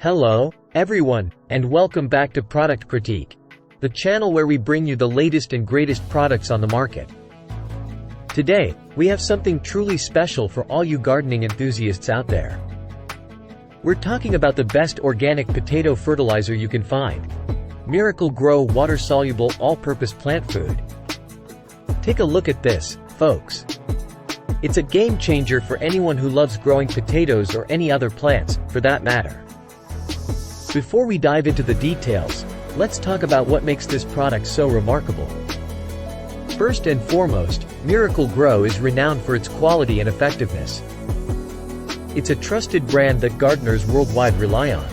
Hello, everyone, and welcome back to Product Critique, the channel where we bring you the latest and greatest products on the market. Today, we have something truly special for all you gardening enthusiasts out there. We're talking about the best organic potato fertilizer you can find. Miracle-Gro water-soluble all-purpose plant food. Take a look at this, folks. It's a game changer for anyone who loves growing potatoes or any other plants, for that matter. Before we dive into the details, let's talk about what makes this product so remarkable. First and foremost, Miracle-Gro is renowned for its quality and effectiveness. It's a trusted brand that gardeners worldwide rely on.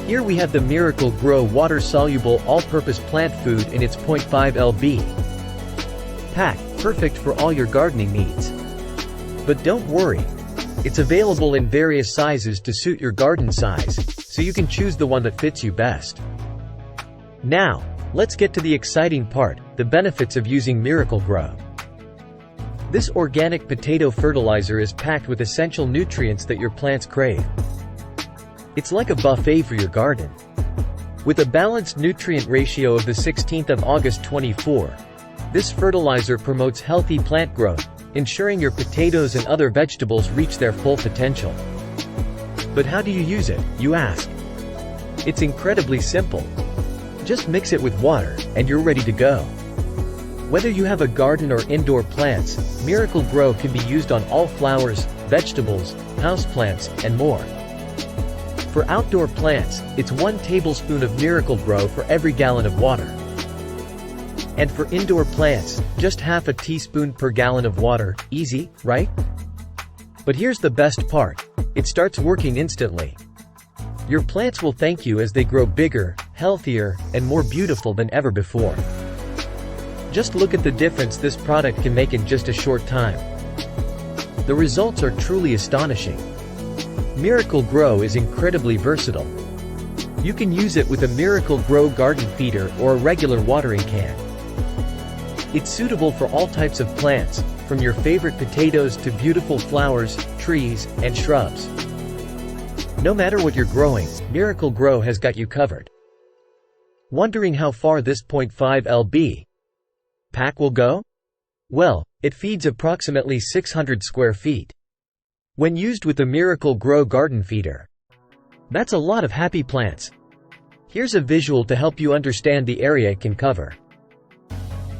Here we have the Miracle-Gro water-soluble all-purpose plant food in its 0.5 lb pack, perfect for all your gardening needs. But don't worry, it's available in various sizes to suit your garden size, so you can choose the one that fits you best. Now, let's get to the exciting part, the benefits of using Miracle-Gro. This organic potato fertilizer is packed with essential nutrients that your plants crave. It's like a buffet for your garden. With a balanced nutrient ratio of the 16th of August 24, this fertilizer promotes healthy plant growth, ensuring your potatoes and other vegetables reach their full potential. But how do you use it, you ask? It's incredibly simple. Just mix it with water, and you're ready to go. Whether you have a garden or indoor plants, Miracle-Gro can be used on all flowers, vegetables, houseplants, and more. For outdoor plants, it's 1 tablespoon of Miracle-Gro for every gallon of water. And for indoor plants, just half a teaspoon per gallon of water. Easy, right? But here's the best part. It starts working instantly. Your plants will thank you as they grow bigger, healthier, and more beautiful than ever before. Just look at the difference this product can make in just a short time. The results are truly astonishing. Miracle-Gro is incredibly versatile. You can use it with a Miracle-Gro garden feeder or a regular watering can. It's suitable for all types of plants, from your favorite potatoes to beautiful flowers, trees, and shrubs. No matter what you're growing, Miracle-Gro has got you covered. Wondering how far this 0.5 lb pack will go? Well, it feeds approximately 600 square feet. When used with the Miracle-Gro garden feeder, that's a lot of happy plants. Here's a visual to help you understand the area it can cover.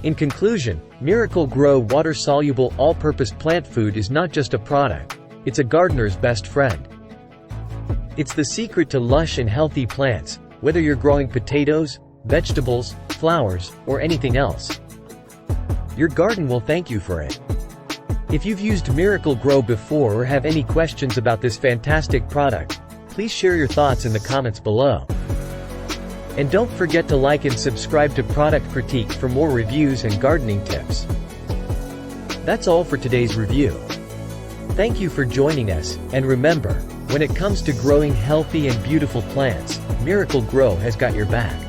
In conclusion, Miracle-Gro water-soluble all-purpose plant food is not just a product, it's a gardener's best friend. It's the secret to lush and healthy plants, whether you're growing potatoes, vegetables, flowers, or anything else. Your garden will thank you for it. If you've used Miracle-Gro before or have any questions about this fantastic product, please share your thoughts in the comments below. And don't forget to like and subscribe to Product Critique for more reviews and gardening tips. That's all for today's review. Thank you for joining us, and remember, when it comes to growing healthy and beautiful plants, Miracle-Gro has got your back.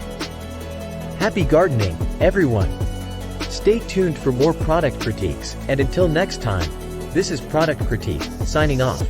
Happy gardening, everyone! Stay tuned for more product critiques, and until next time, this is Product Critique, signing off.